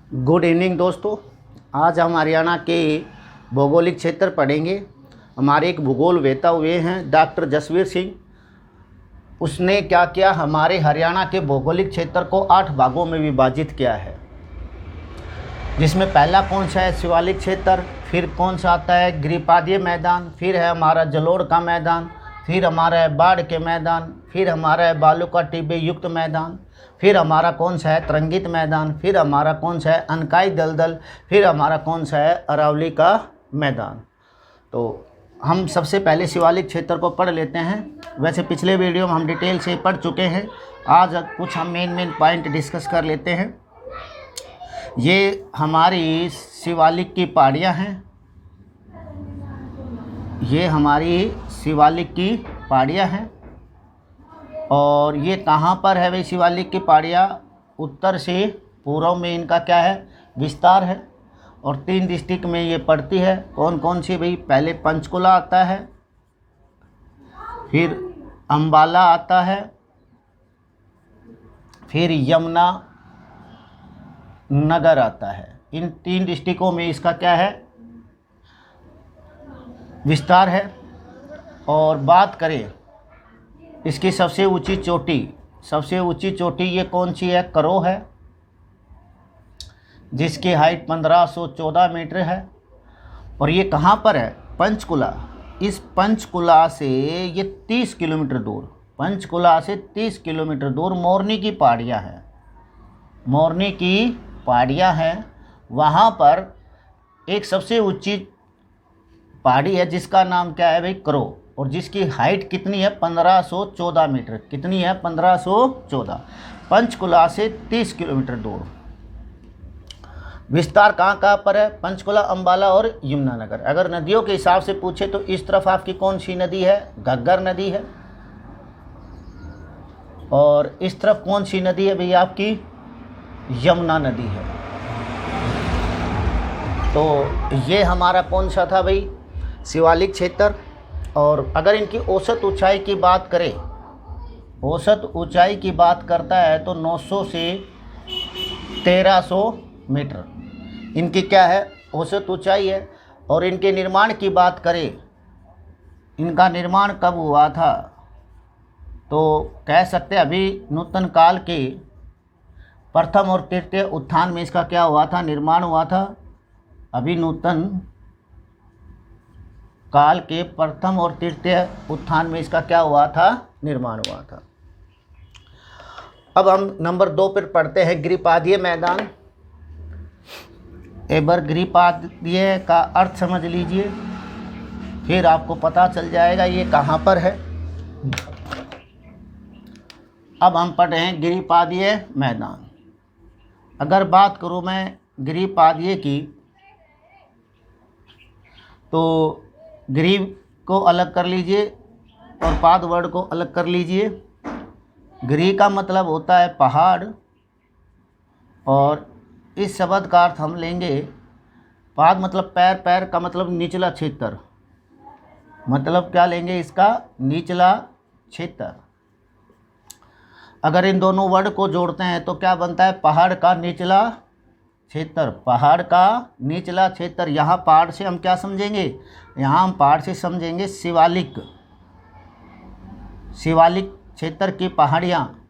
Good evening दोस्तों। आज हम हरियाणा के भौगोलिक क्षेत्र पढ़ेंगे। हमारे एक भूगोल वेता हुए हैं डॉक्टर जसवीर सिंह। उसने क्या किया, हमारे हरियाणा के भौगोलिक क्षेत्र को 8 भागों में विभाजित किया है, जिसमें पहला कौन सा है शिवालिक क्षेत्र, फिर कौन सा आता है गिरिपादीय मैदान, फिर है हमारा जलोढ़ का मैदान, फिर हमारा है बाढ़ के मैदान, फिर हमारा है बालू का टिब्बे युक्त मैदान, फिर हमारा कौन सा है तरंगित मैदान, फिर हमारा कौन सा है अनकाई दलदल, फिर हमारा कौन सा है अरावली का मैदान। तो हम सबसे पहले शिवालिक क्षेत्र को पढ़ लेते हैं। वैसे पिछले वीडियो में हम डिटेल से पढ़ चुके हैं। आज कुछ हम मेन पॉइंट डिस्कस कर लेते हैं। ये हमारी शिवालिक की पहाड़ियाँ हैं। ये हमारी शिवालिक की पहाड़ियाँ हैं और ये कहाँ पर है भाई शिवालिक की पहाड़ियाँ? उत्तर से पूर्व में इनका क्या है विस्तार है और 3 डिस्ट्रिक्ट में ये पड़ती है। कौन कौन सी भाई? पहले पंचकुला आता है, फिर अम्बाला आता है, फिर यमुना नगर आता है। इन 3 डिस्ट्रिक्टों में इसका क्या है विस्तार है। और बात करें इसकी सबसे ऊंची चोटी ये कौन सी है? करो है, जिसकी हाइट 1514 मीटर है। और ये कहाँ पर है? पंचकुला। इस पंचकुला से ये 30 किलोमीटर दूर, पंचकुला से 30 किलोमीटर दूर मोरनी की पहाड़ियाँ हैं। मोरनी की पहाड़ियाँ हैं, वहाँ पर एक सबसे ऊंची पहाड़ी है जिसका नाम क्या है भाई? करो, और जिसकी हाइट कितनी है? 1514 मीटर। कितनी है? 1514। पंचकुला से 30 किलोमीटर दूर। विस्तार कहाँ कहाँ पर है? पंचकुला, अम्बाला और यमुनानगर। अगर नदियों के हिसाब से पूछे तो इस तरफ आपकी कौन सी नदी है? घग्गर नदी है। और इस तरफ कौन सी नदी है भाई? आपकी यमुना नदी है। तो ये हमारा कौन सा था भाई? शिवालिक क्षेत्र। और अगर इनकी औसत ऊंचाई की बात करें, औसत ऊंचाई की बात करता है तो 900 से 1300 मीटर इनकी क्या है औसत ऊंचाई है। और इनके निर्माण की बात करें, इनका निर्माण कब हुआ था तो कह सकते हैं अभी नूतन काल के प्रथम और तृतीय उत्थान में इसका क्या हुआ था? निर्माण हुआ था। अभी नूतन काल के प्रथम और तृतीय उत्थान में इसका क्या हुआ था? निर्माण हुआ था। अब हम नंबर 2 पर पढ़ते हैं गिरिपादीय मैदान। एक बार गिरिपादीय का अर्थ समझ लीजिए, फिर आपको पता चल जाएगा ये कहाँ पर है। अब हम पढ़ रहे हैं गिरिपादीय मैदान। अगर बात करूँ मैं गिरिपादीय की, तो गिरी को अलग कर लीजिए और पाद वर्ड को अलग कर लीजिए। गिरी का मतलब होता है पहाड़, और इस शब्द का अर्थ हम लेंगे पाद मतलब पैर, पैर का मतलब निचला क्षेत्र, मतलब क्या लेंगे इसका? निचला क्षेत्र। अगर इन दोनों वर्ड को जोड़ते हैं तो क्या बनता है? पहाड़ का निचला क्षेत्र। पहाड़ का निचला क्षेत्र। यहाँ पहाड़ से हम क्या समझेंगे? यहाँ हम पहाड़ से समझेंगे शिवालिक, शिवालिक क्षेत्र की पहाड़ियाँ।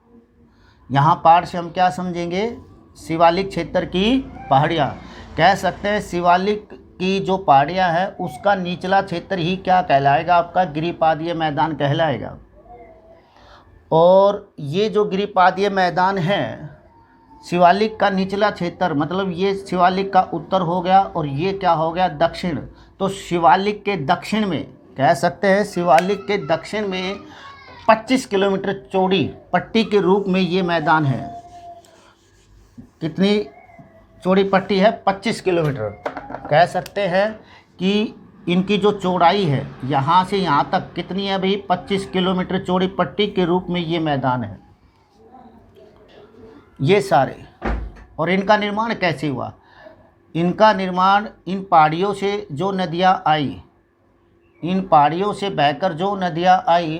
यहाँ पहाड़ से हम क्या समझेंगे? शिवालिक क्षेत्र की पहाड़ियाँ। कह सकते हैं शिवालिक की जो पहाड़ियाँ हैं उसका निचला क्षेत्र ही क्या कहलाएगा? आपका गिरिपादीय मैदान कहलाएगा। और ये जो गिरिपादीय मैदान है, शिवालिक का निचला क्षेत्र, मतलब ये शिवालिक का उत्तर हो गया और ये क्या हो गया? दक्षिण। तो शिवालिक के दक्षिण में कह सकते हैं, शिवालिक के दक्षिण में 25 किलोमीटर चौड़ी पट्टी के रूप में ये मैदान है। कितनी चौड़ी पट्टी है? 25 किलोमीटर। कह सकते हैं कि इनकी जो चौड़ाई है यहाँ से यहाँ तक कितनी है भाई? 25 किलोमीटर चौड़ी पट्टी के रूप में ये मैदान है, ये सारे। और इनका निर्माण कैसे हुआ? इनका निर्माण इन पहाड़ियों से जो नदियाँ आई, इन पहाड़ियों से बहकर जो नदियाँ आई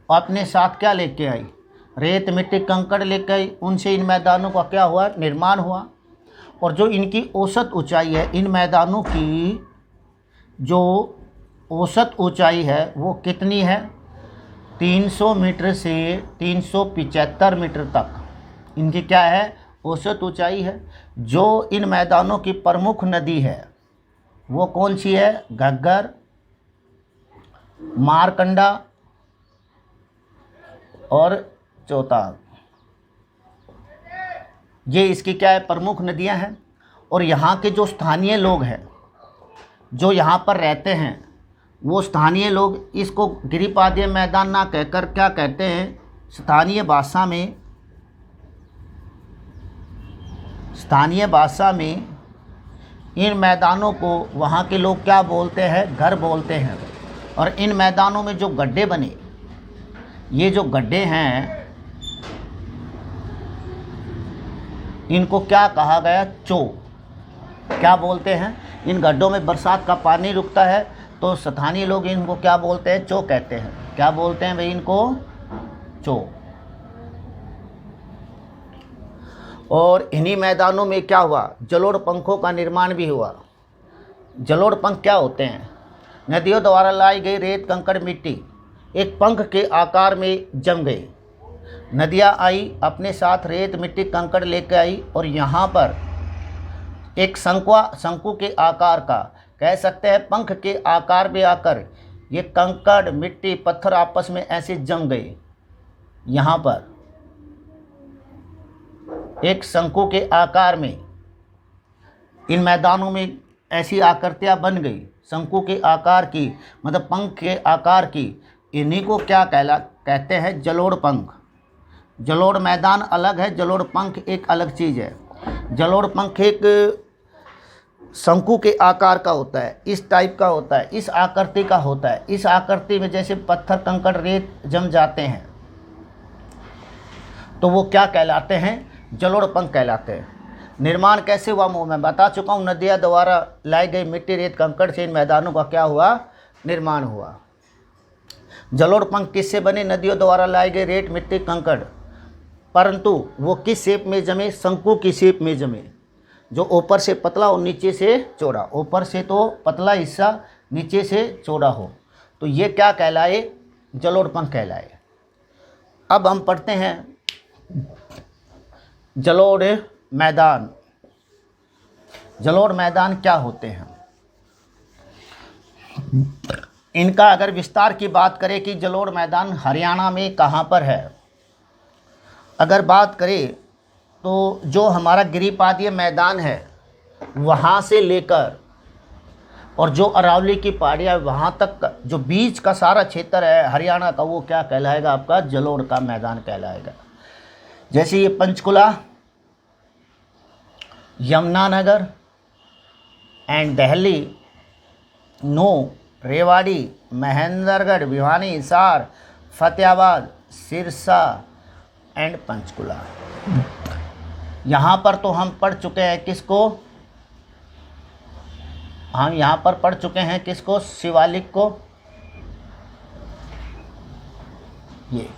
अपने साथ क्या लेके आई? रेत मिट्टी कंकड़ लेकर आई, उनसे इन मैदानों का क्या हुआ, निर्माण हुआ। और जो इनकी औसत ऊंचाई है, इन मैदानों की जो औसत ऊंचाई है वो कितनी है, 300 मीटर से 375 मीटर तक इनकी क्या है, औसत ऊंचाई है। जो इन मैदानों की प्रमुख नदी है वो कौन सी है, घग्गर, मारकंडा और चौताल। ये इसकी क्या है, प्रमुख नदियां हैं। और यहाँ के जो स्थानीय लोग हैं, जो यहाँ पर रहते हैं, वो स्थानीय लोग इसको गिरिपादीय मैदान ना कहकर क्या कहते हैं, स्थानीय भाषा में इन मैदानों को वहाँ के लोग क्या बोलते हैं, घर बोलते हैं। और इन मैदानों में जो गड्ढे बने, ये जो गड्ढे हैं इनको क्या कहा गया, चो। क्या बोलते हैं, इन गड्ढों में बरसात का पानी रुकता है तो स्थानीय लोग इनको क्या बोलते हैं, चो कहते हैं। क्या बोलते हैं भाई इनको, चो। और इन्हीं मैदानों में क्या हुआ, जलोढ़ पंखों का निर्माण भी हुआ। जलोढ़ पंख क्या होते हैं, नदियों द्वारा लाई गई रेत कंकड़ मिट्टी एक पंख के आकार में जम गई। नदियाँ आई, अपने साथ रेत मिट्टी कंकड़ लेकर आई और यहाँ पर एक शंकु के आकार का, कह सकते हैं पंख के आकार में आकर ये कंकड़ मिट्टी पत्थर आपस में ऐसे जम गए। यहाँ पर एक शंकु के आकार में इन मैदानों में ऐसी आकृतियाँ बन गई, शंकु के आकार की, मतलब पंख के आकार की। इन्हीं को क्या कहते हैं, जलोढ़ पंख। जलोढ़ मैदान अलग है, जलोढ़ पंख एक अलग चीज़ है। जलोढ़ पंख एक शंकु के आकार का होता है, इस टाइप का होता है, इस आकृति का होता है। इस आकृति में जैसे पत्थर कंकड़ रेत जम जाते हैं तो वो क्या कहलाते हैं, जलोढ़ पंख कहलाते हैं। निर्माण कैसे हुआ, मैं बता चुका हूँ, नदियाँ द्वारा लाई गई मिट्टी रेत कंकड़ से इन मैदानों का क्या हुआ, निर्माण हुआ। जलोढ़ पंख किससे बने, नदियों द्वारा लाई गई रेत मिट्टी कंकड़, परंतु वो किस शेप में जमे, शंकु की शेप में जमे, जो ऊपर से पतला और नीचे से चौड़ा। ऊपर से तो पतला हिस्सा, नीचे से चौड़ा हो, तो ये क्या कहलाए, जलोढ़ पंख कहलाए। अब हम पढ़ते हैं जलोढ़ मैदान। जलोढ़ मैदान क्या होते हैं, इनका अगर विस्तार की बात करें कि जलोढ़ मैदान हरियाणा में कहाँ पर है, अगर बात करें तो जो हमारा गिरिपादीय मैदान है वहाँ से लेकर और जो अरावली की पहाड़ियाँ वहाँ तक का जो बीच का सारा क्षेत्र है हरियाणा का, वो क्या कहलाएगा, आपका जलोढ़ का मैदान कहलाएगा। जैसे ये पंचकुला, यमुनानगर एंड दिल्ली, नू, रेवाड़ी, महेंद्रगढ़, भिवानी, हिसार, फतेहाबाद, सिरसा एंड पंचकुला। यहाँ पर तो हम पढ़ चुके हैं किसको, हम यहाँ पर पढ़ चुके हैं किसको, शिवालिक को। ये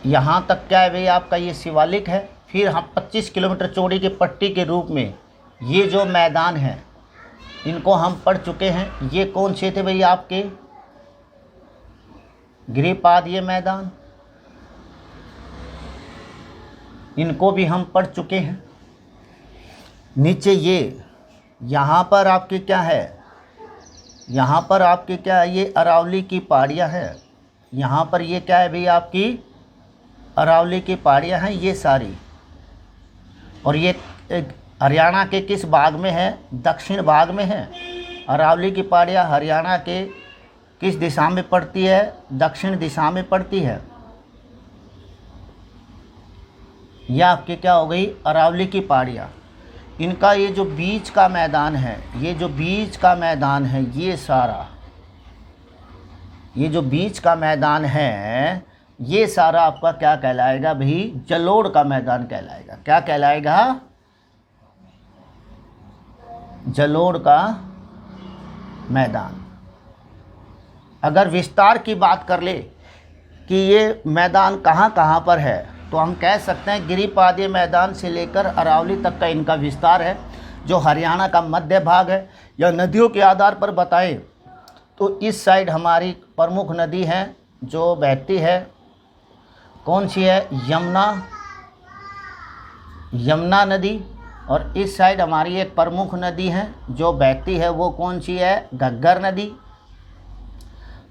यहाँ तक क्या है भाई, आपका ये शिवालिक है। फिर हम 25 किलोमीटर चौड़ी की पट्टी के रूप में ये जो मैदान है इनको हम पढ़ चुके हैं। ये कौन से थे भाई, आपके गिरिपादीय मैदान, इनको भी हम पढ़ चुके हैं। नीचे ये यहाँ पर आपके क्या है, यहाँ पर आपके क्या है, ये अरावली की पहाड़ियाँ हैं। यहाँ पर ये क्या है भाई, आपकी अरावली की पहाड़ियाँ हैं ये सारी। और ये हरियाणा के किस भाग में है, दक्षिण भाग में है। अरावली की पहाड़ियाँ हरियाणा के किस दिशा में पड़ती है, दक्षिण दिशा में पड़ती है। यह आपके क्या हो गई, अरावली की पहाड़ियाँ। इनका ये जो बीच का मैदान है, ये जो बीच का मैदान है, ये सारा, ये जो बीच का मैदान है, ये सारा आपका क्या कहलाएगा भाई, जलोढ़ का मैदान कहलाएगा। क्या कहलाएगा, जलोढ़ का मैदान। अगर विस्तार की बात कर ले कि ये मैदान कहाँ कहाँ पर है, तो हम कह सकते हैं गिरिपादीय मैदान से लेकर अरावली तक का इनका विस्तार है, जो हरियाणा का मध्य भाग है। यह नदियों के आधार पर बताएं तो इस साइड हमारी प्रमुख नदी है जो बहती है, कौन सी है? यमुना नदी। और इस साइड हमारी एक प्रमुख नदी है जो बहती है, वो कौन सी है? घग्गर नदी।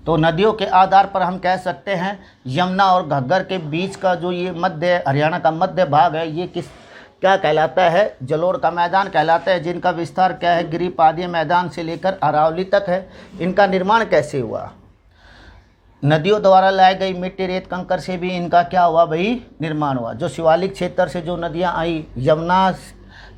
तो नदियों के आधार पर हम कह सकते हैं यमुना और घग्गर के बीच का जो ये मध्य हरियाणा का मध्य भाग है, ये क्या कहलाता है? जलोढ़ का मैदान कहलाता है, जिनका विस्तार क्या है? गिरिपादीय मैदान से लेकर अरावली तक है। इनका निर्माण कैसे हुआ? नदियों द्वारा लाई गई मिट्टी, रेत, कंकर से भी इनका क्या हुआ भाई? निर्माण हुआ। जो शिवालिक क्षेत्र से जो नदियाँ आई, यमुना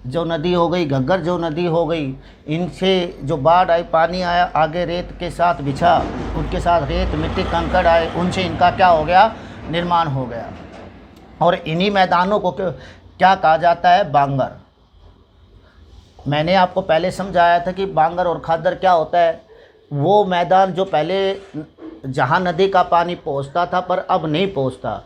जो नदी हो गई, घग्गर जो नदी हो गई, इनसे जो बाढ़ आई, पानी आया, आगे रेत के साथ बिछा, उनके साथ रेत, मिट्टी, कंकड़ आए, उनसे इनका क्या हो गया? निर्माण हो गया। और इन्हीं मैदानों को क्या कहा जाता है? बांगर। मैंने आपको पहले समझाया था कि बांगर और खादर क्या होता है। वो मैदान जो पहले जहाँ नदी का पानी पहुँचता था पर अब नहीं पहुँचता,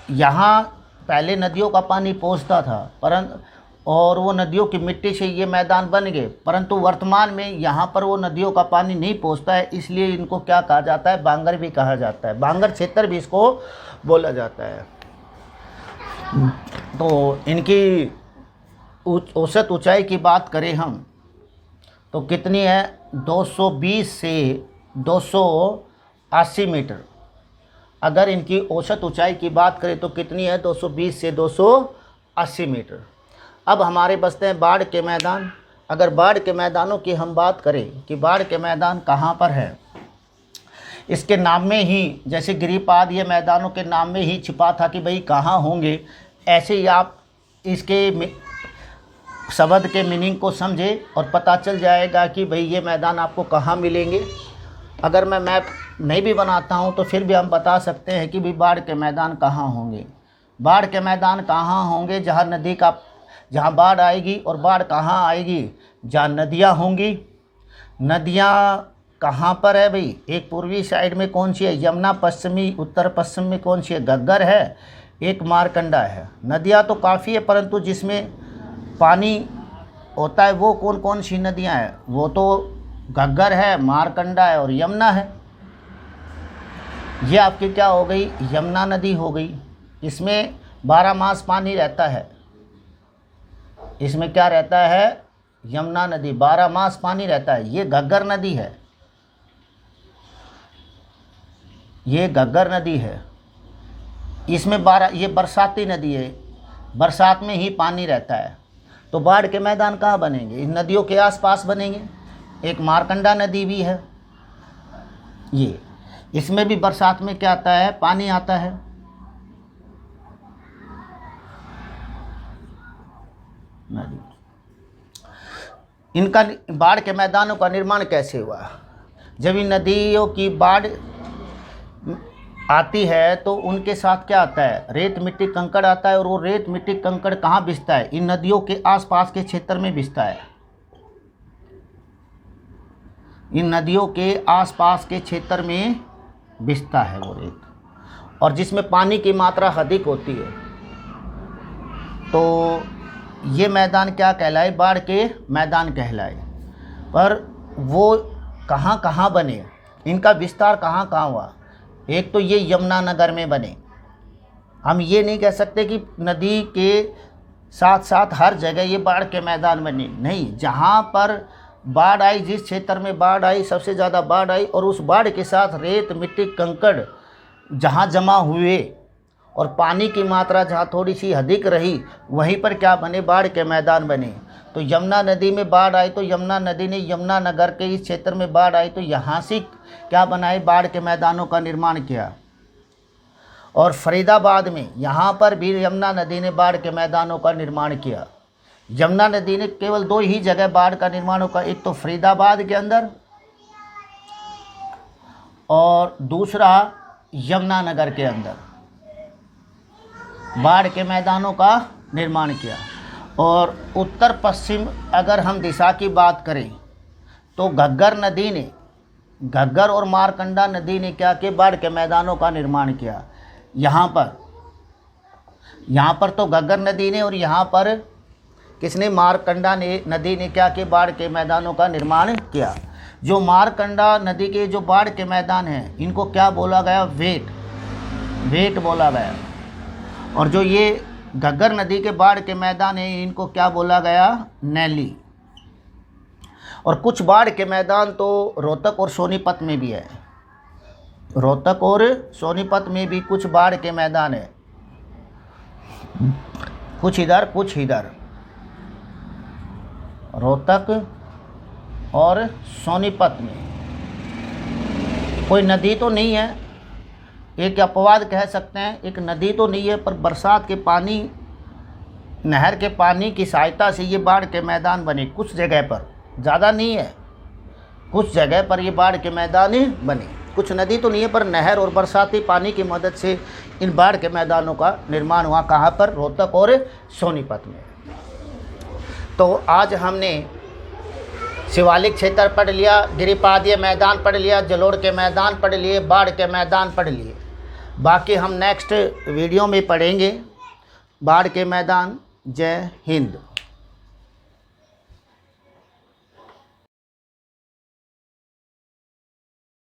यहाँ पहले नदियों का पानी पहुँचता था परंतु और वो नदियों की मिट्टी से ये मैदान बन गए, परंतु वर्तमान में यहाँ पर वो नदियों का पानी नहीं पहुँचता है, इसलिए इनको क्या कहा जाता है? बांगर भी कहा जाता है। बांगर क्षेत्र भी इसको बोला जाता है। तो इनकी औसत ऊंचाई की बात करें हम तो कितनी है? 220 से 280 मीटर। अगर इनकी औसत ऊंचाई की बात करें तो कितनी है? 220 से 280 मीटर। अब हमारे बसते हैं बाढ़ के मैदान। अगर बाढ़ के मैदानों की हम बात करें कि बाढ़ के मैदान कहाँ पर है, इसके नाम में ही, जैसे गिरिपादीय मैदानों के नाम में ही छिपा था कि भाई कहाँ होंगे, ऐसे ही आप इसके शब्द के मीनिंग को समझे और पता चल जाएगा कि भाई ये मैदान आपको कहाँ मिलेंगे। अगर मैं मैप नहीं भी बनाता हूँ तो फिर भी हम बता सकते हैं कि भाई बाढ़ के मैदान कहाँ होंगे। बाढ़ के मैदान कहाँ होंगे? जहाँ बाढ़ आएगी। और बाढ़ कहाँ आएगी? जहाँ नदियाँ होंगी। नदियाँ कहाँ पर है भाई? एक पूर्वी साइड में कौन सी है? यमुना। पश्चिमी उत्तर पश्चिम में कौन सी है? घग्गर है। एक मारकंडा है। नदियाँ तो काफ़ी है, परंतु जिसमें पानी होता है वो कौन कौन सी नदियाँ हैं? वो तो घग्गर है, मारकंडा है और यमुना है। ये आपकी क्या हो गई? यमुना नदी हो गई। इसमें 12 मास पानी रहता है। इसमें क्या रहता है? यमुना नदी 12 मास पानी रहता है। ये घग्गर नदी है। ये घग्गर नदी है। इसमें ये बरसाती नदी है, बरसात में ही पानी रहता है। तो बाढ़ के मैदान कहाँ बनेंगे? इन नदियों के आसपास बनेंगे। एक मारकंडा नदी भी है, ये इसमें भी बरसात में क्या आता है? पानी आता है। नदी इनका बाढ़ के मैदानों का निर्माण कैसे हुआ? जब इन नदियों की बाढ़ आती है तो उनके साथ क्या आता है? रेत, मिट्टी, कंकड़ आता है। और वो रेत, मिट्टी, कंकड़ कहाँ बिछता है? इन नदियों के आसपास के क्षेत्र में बिछता है। इन नदियों के आसपास के क्षेत्र में बिछता है वो रेत, और जिसमें पानी की मात्रा अधिक होती है। तो ये मैदान क्या कहलाए? बाढ़ के मैदान कहलाए। पर वो कहाँ कहाँ बने? इनका विस्तार कहाँ कहाँ हुआ? एक तो ये यमुना नगर में बने। हम ये नहीं कह सकते कि नदी के साथ साथ हर जगह ये बाढ़ के मैदान बने, नहीं। जहाँ पर बाढ़ आई, जिस क्षेत्र में बाढ़ आई, सबसे ज़्यादा बाढ़ आई, और उस बाढ़ के साथ रेत, मिट्टी, कंकड़ जहाँ जमा हुए और पानी की मात्रा जहाँ थोड़ी सी अधिक रही, वहीं पर क्या बने? बाढ़ के मैदान बने। तो यमुना नदी में बाढ़ आई तो यमुना नदी ने यमुना नगर के इस क्षेत्र में बाढ़ आई तो यहाँ से क्या बनाए? बाढ़ के मैदानों का निर्माण किया। और फरीदाबाद में यहाँ पर भी यमुना नदी ने बाढ़ के मैदानों का निर्माण किया। यमुना नदी ने केवल 2 ही जगह बाढ़ का निर्माण होगा, एक तो फरीदाबाद के अंदर और दूसरा यमुना नगर के अंदर बाढ़ के मैदानों का निर्माण किया। और उत्तर पश्चिम अगर हम दिशा की बात करें तो घग्गर और मारकंडा नदी ने क्या किया? बाढ़ के मैदानों का निर्माण किया। यहाँ पर यहाँ पर तो घग्गर नदी ने और यहाँ पर किसने, मारकंडा ने नदी ने क्या किया, बाढ़ के मैदानों का निर्माण किया। जो मारकंडा नदी के जो बाढ़ के मैदान हैं इनको क्या बोला गया, वेट बोला गया। और जो ये घग्गर नदी के बाढ़ के मैदान हैं इनको क्या बोला गया, नैली। और कुछ बाढ़ के मैदान तो रोहतक और सोनीपत में भी है, रोहतक और सोनीपत में भी कुछ बाढ़ के मैदान है, कुछ इधर रोहतक और सोनीपत में। कोई नदी तो नहीं है, एक अपवाद कह सकते हैं, एक नदी तो नहीं है, पर बरसात के पानी, नहर के पानी की सहायता से ये बाढ़ के मैदान बने। कुछ जगह पर, ज़्यादा नहीं है, कुछ जगह पर ये बाढ़ के मैदान बने। कुछ नदी तो नहीं है पर नहर और बरसाती पानी की मदद से इन बाढ़ के मैदानों का निर्माण हुआ। कहाँ पर, रोहतक और सोनीपत में। तो आज हमने शिवालिक क्षेत्र पढ़ लिया, गिरिपादीय मैदान पढ़ लिया, जलोढ़ के मैदान पढ़ लिए, बाढ़ के मैदान पढ़ लिए। बाकी हम नेक्स्ट वीडियो में पढ़ेंगे बाढ़ के मैदान। जय हिंद।